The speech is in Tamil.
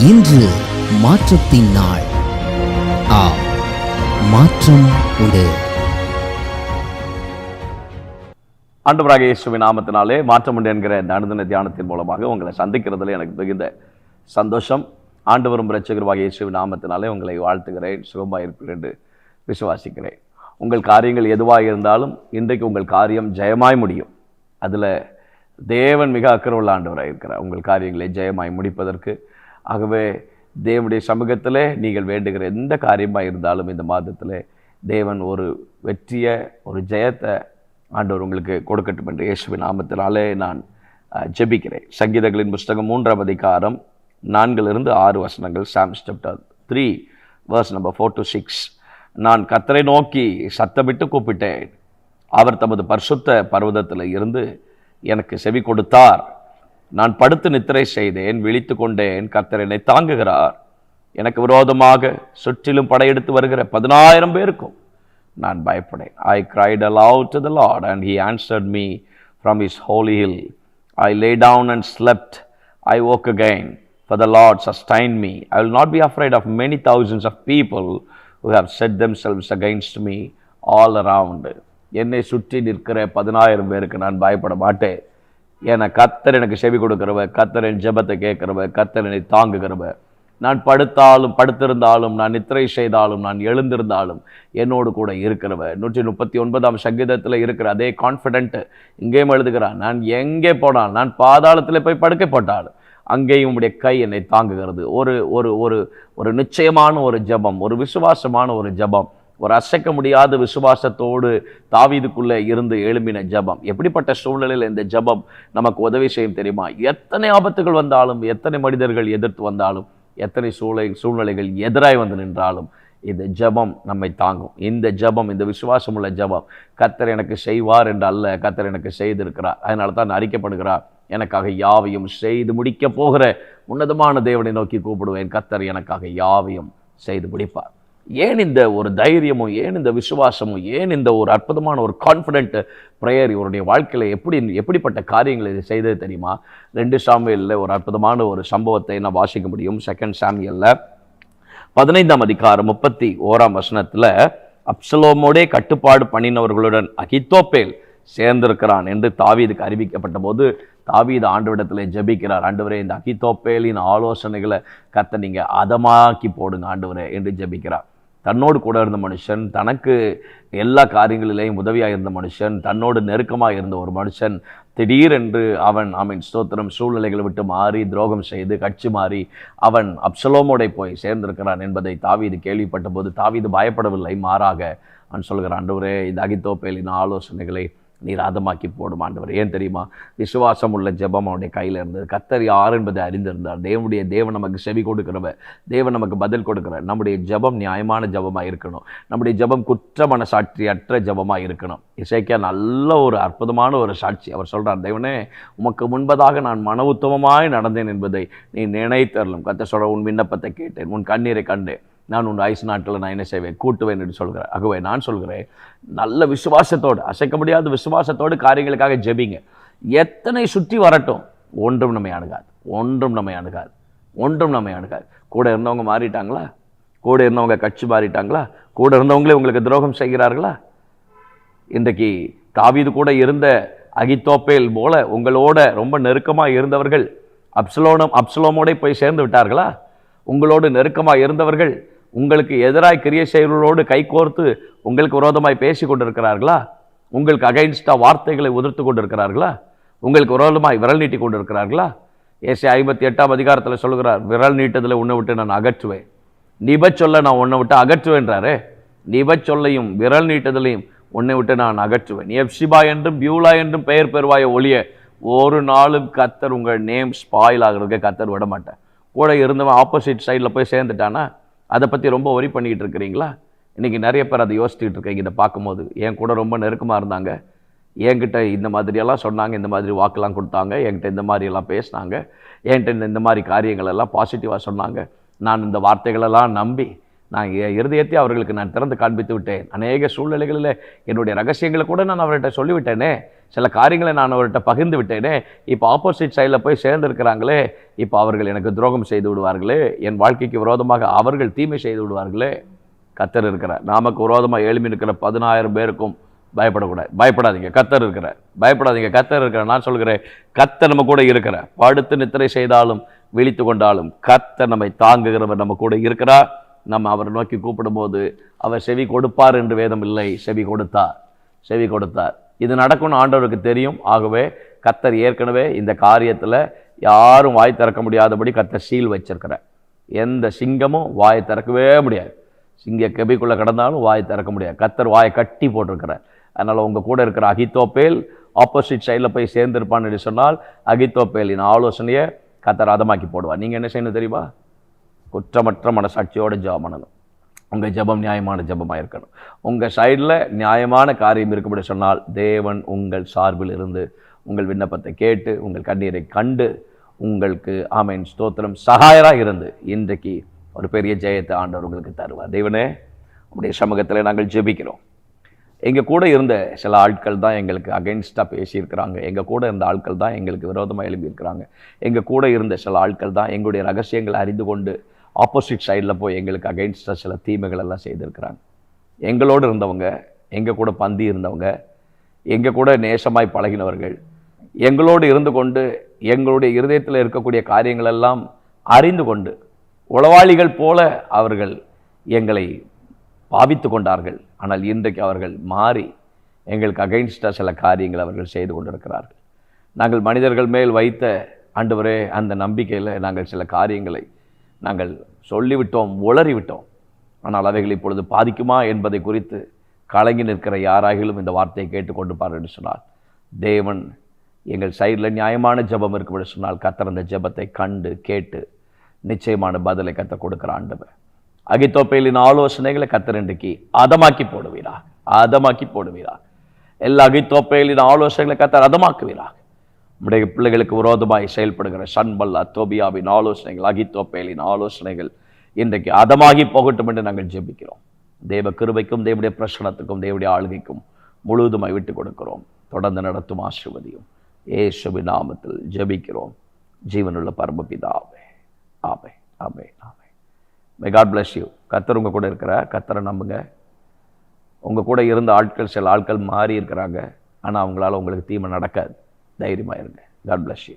இன்று மாற்றத்தின் நாள். மாற்றம் உண்டு. ஆண்டவராகிய இயேசுவின் நாமத்தினாலே மாற்றம் உண்டு என்கிற இந்த அனுதின தியானத்தின் மூலமாக உங்களை சந்திக்கிறதுல எனக்கு மிகுந்த சந்தோஷம். ஆண்டவரும் இரட்சகருமாகிய இயேசுவின் நாமத்தினாலே உங்களை வாழ்த்துகிறேன். சுகமாக இருப்பீர்கள் என்று விசுவாசிக்கிறேன். உங்கள் காரியங்கள் எதுவாக இருந்தாலும் இன்றைக்கு உங்கள் காரியம் ஜெயமாய் முடியும். அதில் தேவன் மிக அக்கறை உள்ள ஆண்டவராக இருக்கிறார், உங்கள் காரியங்களை ஜெயமாய் முடிப்பதற்கு. ஆகவே தேவனுடைய சமூகத்திலே நீங்கள் வேண்டுகிற எந்த காரியமாக இருந்தாலும் இந்த மாதத்தில் தேவன் ஒரு வெற்றியை, ஒரு ஜெயத்தை ஆண்டவர் உங்களுக்கு கொடுக்கட்டும் என்று இயேசுவின் நாமத்தினாலே நான் ஜெபிக்கிறேன். சங்கீதங்களின் புஸ்தகம் 3ஆம் அதிகாரம் 4-6 வசனங்கள். Psalms chapter 3 verse number 4-6. நான் கர்த்தரை நோக்கி சத்தமிட்டு கூப்பிட்டேன், அவர் தமது பரிசுத்த பர்வதத்தில் இருந்து எனக்கு செவி கொடுத்தார். நான் படுத்து நித்திரை செய்தேன், விழித்து கொண்டேன், கர்த்தர் என்னை தாங்குகிறார். எனக்கு விரோதமாக சுற்றிலும் படையெடுத்து வருகிற 10,000 பேருக்கும் நான் பயப்படேன். I cried aloud to the Lord and he answered me from his holy hill. I lay down and slept. I woke again, for the Lord sustained me. I will not be afraid of many thousands of people who have set themselves against me all around. என்னை சுற்றி நிற்கிற 10,000 பேருக்கு நான் பயப்பட மாட்டேன். ஏன்னா கர்த்தர் எனக்கு செவி கொடுக்கிறவ, கர்த்தர் என் ஜெபத்தை கேட்கிறவ, கர்த்தர் என்னை தாங்குகிறவ. நான் படுத்திருந்தாலும், நான் நித்திரை செய்தாலும், நான் எழுந்திருந்தாலும் என்னோடு கூட இருக்கிறவ. 139ஆம் சங்கீதத்தில் இருக்கிற அதே கான்ஃபிடென்ட் இங்கேயும் எழுதுகிறான். நான் எங்கே போனால், நான் பாதாளத்தில் போய் படுக்கை போட்டாலும் அங்கேயும் உடைய கை என்னை தாங்குகிறது. ஒரு ஒரு ஒரு ஒரு நிச்சயமான ஒரு ஜெபம், ஒரு விசுவாசமான ஒரு ஜெபம், ஒரு அசைக்க முடியாத விசுவாசத்தோடு தாவீதுக்குள்ளே இருந்து எழும்பின ஜெபம். எப்படிப்பட்ட சூழ்நிலையில் இந்த ஜெபம் நமக்கு உதவி செய்யும் தெரியுமா? எத்தனை ஆபத்துகள் வந்தாலும், எத்தனை மனிதர்கள் எதிர்த்து வந்தாலும், எத்தனை சூழ்நிலைகள் எதிராய் வந்து நின்றாலும் இந்த ஜெபம் நம்மை தாங்கும். இந்த ஜெபம், இந்த விசுவாசம் உள்ள ஜெபம் கர்த்தர் எனக்கு செய்வார் என்று அல்ல, கர்த்தர் எனக்கு செய்திருக்கிறார். அதனால தான் அறிக்கப்படுகிறார், எனக்காக யாவையும் செய்து முடிக்க போகிற உன்னதமான தேவனை நோக்கி கூப்பிடுவேன், கர்த்தர் எனக்காக யாவையும் செய்து முடிப்பார். ஏன் இந்த ஒரு தைரியமும், ஏன் இந்த விசுவாசமும், ஏன் இந்த ஒரு அற்புதமான ஒரு கான்ஃபிடென்ட் ப்ரேயர் இவருடைய வாழ்க்கையில் எப்படிப்பட்ட காரியங்களை இது செய்தது தெரியுமா? 2 சாமுவேலில் ஒரு அற்புதமான ஒரு சம்பவத்தை நான் வாசிக்க முடியும். 2 சாமுவேலில் 15ஆம் அதிகாரம் 31ஆம் வசனத்தில், அப்சலோமோடே கட்டுப்பாடு பண்ணினவர்களுடன் அகித்தோப்பேல் சேர்ந்திருக்கிறான் என்று தாவீதுக்கு அறிவிக்கப்பட்ட போது தாவீது ஆண்டவரிடத்தில் ஜெபிக்கிறார். ஆண்டவரே, இந்த அகித்தோப்பேலின் ஆலோசனைகளை கர்த்தர் நீங்கள் அதமாக்கி போடுங்க ஆண்டவரே என்று ஜெபிக்கிறார். தன்னோடு கூட இருந்த மனுஷன், தனக்கு எல்லா காரியங்களிலேயும் உதவியாக இருந்த மனுஷன், தன்னோடு நெருக்கமாக இருந்த ஒரு மனுஷன் திடீரென்று அவன் ஸ்தோத்திரம் சூழ்நிலைகளை விட்டு மாறி, துரோகம் செய்து, கட்சி மாறி அவன் அப்சலோமோடை போய் சேர்ந்திருக்கிறான் என்பதை தாவீது கேள்விப்பட்ட போது தாவீது பயப்படவில்லை. மாறாக அவன் சொல்கிறான், ஆண்டவரே, இந்த அகித்தோப்பேலின் ஆலோசனைகளை நீர் அதமாக்கி போடும் ஆண்டவர். ஏன் தெரியுமா? விசுவாசம் உள்ள ஜெபம் அவனுடைய கையில் இருந்தது. கர்த்தர் யார் என்பதை அறிந்திருந்தார். தேவன் நமக்கு செவி கொடுக்கிறவர், தேவன் நமக்கு பதில் கொடுக்கிறார். நம்முடைய ஜெபம் நியாயமான ஜெபமாக இருக்கணும். நம்முடைய ஜெபம் குற்ற மனசாட்சியற்ற ஜெபமாக இருக்கணும். இசைக்கியா நல்ல ஒரு அற்புதமான ஒரு சாட்சி. அவர் சொல்கிறார், தேவனே, உமக்கு முன்பதாக நான் மன உத்தமமாய் நடந்தேன் என்பதை நீ நினைத்தரலும். கர்த்தர் சொல்ற, உன் விண்ணப்பத்தை கேட்டேன், உன் கண்ணீரை கண்டேன், நான் உன் ஆயுசு நாட்களில் நான் என்ன செய்வேன், கூட்டுவேன் என்று சொல்கிறேன். ஆகவே நான் சொல்கிறேன், நல்ல விசுவாசத்தோடு, அசைக்க முடியாத விசுவாசத்தோடு காரியங்களுக்காக ஜெபிங்க. எத்தனை சுற்றி வரட்டும், ஒன்றும் நம்மை அணுகாது, ஒன்றும் நம்மை அணுகாது, ஒன்றும் நம்மை அணுகாது. கூட இருந்தவங்க மாறிட்டாங்களா? கூட இருந்தவங்க கட்சி மாறிட்டாங்களா? கூட இருந்தவங்களே உங்களுக்கு துரோகம் செய்கிறார்களா? இன்றைக்கு தாவீது கூட இருந்த அகித்தோப்பேல் போல உங்களோட ரொம்ப நெருக்கமாக இருந்தவர்கள் அப்சலோமோட போய் சேர்ந்து விட்டார்களா? உங்களோடு நெருக்கமாக இருந்தவர்கள் உங்களுக்கு எதிராக கிரியை செய்கிறவர்களோடு கைகோர்த்து உங்களுக்கு விரோதமாய் பேசி கொண்டிருக்கிறார்களா? உங்களுக்கு அகைன்ஸ்டாக வார்த்தைகளை உதிர்த்து கொண்டிருக்கிறார்களா? உங்களுக்கு விரோதமாய் விரல் நீட்டி கொண்டிருக்கிறார்களா? ஏசாயா 58ஆம் அதிகாரத்தில் சொல்கிறார், விரல் நீட்டதில் உன்னை விட்டு நான் அகற்றுவேன், நிபச்சொல்ல நான் உன்னை விட்டு அகற்றுவேன்றாரே. நிபச்சொல்லையும் விரல் நீட்டதிலையும் உன்னை விட்டு நான் அகற்றுவேன். எப்சிபா என்றும் பியூலா என்றும் பெயர் பெறுவாய ஒழிய ஒரு நாளும் கர்த்தர் உங்கள் நேம் ஸ்பாயில் ஆகிறதுக்கு கர்த்தர் விட மாட்டேன். கூட இருந்தவன் ஆப்போசிட் சைடில் போய் சேர்ந்துட்டானா அதை பற்றி ரொம்ப ஒரி பண்ணிக்கிட்டு இருக்கிறீங்களா? இன்றைக்கி நிறைய பேர் அதை யோசிச்சுட்டு இருக்கீங்க. இதை பார்க்கும்போது என் கூட ரொம்ப நெருக்கமாக இருந்தாங்க, என்கிட்ட இந்த மாதிரியெல்லாம் சொன்னாங்க, இந்த மாதிரி வாக்கெல்லாம் கொடுத்தாங்க, என்கிட்ட இந்த மாதிரியெல்லாம் பேசினாங்க, என்கிட்ட இந்த மாதிரி காரியங்கள் எல்லாம் பாசிட்டிவாக சொன்னாங்க, நான் இந்த வார்த்தைகளெல்லாம் நம்பி நான் இருதயத்தை அவர்களுக்கு நான் திறந்து காண்பித்து விட்டேன். அநேக சூழ்நிலைகளில் என்னுடைய ரகசியங்களை கூட நான் அவர்கிட்ட சொல்லிவிட்டேனே, சில காரியங்களை நான் அவர்கிட்ட பகிர்ந்து விட்டேனே. இப்போ ஆப்போசிட் சைடில் போய் சேர்ந்திருக்கிறாங்களே, இப்போ அவர்கள் எனக்கு துரோகம் செய்து விடுவார்களே, என் வாழ்க்கைக்கு விரோதமாக அவர்கள் தீமை செய்து விடுவார்களே. கர்த்தர் இருக்கிறார். நமக்கு விரோதமாக எழும்பி இருக்கிற 10,000 பேருக்கும் பயப்படக்கூடாது. பயப்படாதீங்க, கர்த்தர் இருக்கிறார். பயப்படாதீங்க, கர்த்தர் இருக்கிறார். நான் சொல்கிறேன், கர்த்தர் நம்ம கூட இருக்கிறார். படுத்து நித்திரை செய்தாலும் விழித்து கொண்டாலும் கர்த்தர் நம்மை தாங்குகிறவர் நம்ம கூட இருக்கிறார். நம்ம அவரை நோக்கி கூப்பிடும்போது அவர் செவி கொடுப்பார் என்று வேதம் இல்லை, செவி கொடுத்தார், செவி கொடுத்தார். இது நடக்கும்னு ஆண்டவருக்கு தெரியும். ஆகவே கர்த்தர் ஏற்கனவே இந்த காரியத்தில் யாரும் வாய் திறக்க முடியாதபடி கர்த்தர் சீல் வச்சிருக்கிறார். எந்த சிங்கமும் வாய் திறக்கவே முடியாது. சிங்க கெபிக்குள்ளே கிடந்தாலும் வாய் திறக்க முடியாது. கர்த்தர் வாயை கட்டி போட்டிருக்கிறார். அதனால் உங்கள் கூட இருக்கிற அகித்தோப்பேல் ஆப்போசிட் சைடில் போய் சேர்ந்திருப்பான்னு சொன்னால் அகித்தோப்பேலின் ஆலோசனையை கர்த்தர் அதமாக்கி போடுவார். நீங்கள் என்ன செய்யணும் தெரியுமா? குற்றமற்ற மனசாட்சியோடு ஜெபம் பண்ணணும். உங்கள் ஜெபம் நியாயமான ஜெபமாக இருக்கணும். உங்கள் சைடில் நியாயமான காரியம் இருக்கும்படி சொன்னால் தேவன் உங்கள் சார்பில் இருந்து உங்கள் விண்ணப்பத்தை கேட்டு உங்கள் கண்ணீரை கண்டு உங்களுக்கு ஆமென் ஸ்தோத்திரம் சகாயராக இருந்து இன்றைக்கு ஒரு பெரிய ஜெயத்தை ஆண்டவர் உங்களுக்கு தருவார். தேவனே, உங்களுடைய சமூகத்தில் நாங்கள் ஜெபிக்கிறோம். எங்கள் கூட இருந்த சில ஆட்கள் தான் எங்களுக்கு அகெயின்ஸ்டாக பேசியிருக்கிறாங்க. எங்கள் கூட இருந்த ஆட்கள் தான் எங்களுக்கு விரோதமாக எழுப்பியிருக்கிறாங்க. எங்கள் கூட இருந்த சில ஆட்கள் தான் எங்களுடைய ரகசியங்களை அறிந்து கொண்டு ஆப்போசிட் சைடில் போய் எங்களுக்கு அகெயின்ஸ்டாக சில தீமைகள் எல்லாம் செய்திருக்கிறாங்க. எங்களோடு இருந்தவங்க, எங்கள் கூட பந்தி இருந்தவங்க, எங்கள் கூட நேசமாய் பழகினவர்கள், எங்களோடு இருந்து கொண்டு எங்களுடைய இருதயத்தில் இருக்கக்கூடிய காரியங்கள் எல்லாம் அறிந்து கொண்டு உளவாளிகள் போல அவர்கள் எங்களை பாவித்து கொண்டார்கள். ஆனால் இன்றைக்கு அவர்கள் மாறி எங்களுக்கு அகைன்ஸ்டாக சில காரியங்கள் அவர்கள் செய்து கொண்டிருக்கிறார்கள். நாங்கள் மனிதர்கள் மேல் வைத்த ஆண்டவரே அந்த நம்பிக்கையில் நாங்கள் சில காரியங்களை நாங்கள் சொல்லிவிட்டோம், உளறிவிட்டோம். ஆனால் அவைகள் இப்பொழுது பாதிக்குமா என்பதை குறித்து கலங்கி நிற்கிற யாராகிலும் இந்த வார்த்தையை கேட்டுக்கொண்டிருப்பார் என்று சொன்னால், தேவன் எங்கள் சைடில் நியாயமான ஜெபம் இருக்கும் சொன்னால் கர்த்தர் அந்த ஜெபத்தை கண்டு கேட்டு நிச்சயமான பதிலை கர்த்தர் கொடுக்கிற ஆண்டவர். அகித்தோப்பேலின் ஆலோசனைகளை கர்த்தர் இன்றைக்கு அதமாக்கி போடுவீராக, அதமாக்கி போடுவீராக. எல்லா அகித்தோப்பேலின் ஆலோசனைகளை கர்த்தர் அதமாக்குவீராக. நம்முடைய பிள்ளைகளுக்கு விரோதமாய் செயல்படுகிற சன்பல்லா தோபியாவின் ஆலோசனைகள், அகித்தோப்பேலின் ஆலோசனைகள் இன்றைக்கு அதமாகி போகட்டும் என்று நாங்கள் ஜெபிக்கிறோம். தேவ கிருபைக்கும் தேவனுடைய பிரசனத்துக்கும் தேவனுடைய ஆளுகைக்கும் முழுவதுமாய் விட்டு கொடுக்கிறோம். தொடர்ந்து நடத்தும் ஆசீர்வதியும் இயேசுவின் நாமத்தில் ஜெபிக்கிறோம் ஜீவனுள்ள பரமபிதாவே. ஆமென், ஆமென், ஆமென். May God bless you. கர்த்தர் உங்கள் கூட இருக்கிற, கர்த்தரை நம்புங்க. உங்கள் கூட இருந்த ஆட்கள் சில ஆட்கள் மாறி இருக்கிறாங்க. ஆனால் அவங்களால உங்களுக்கு தீமை நடக்காது. தைரியமாக இருங்க. God bless you.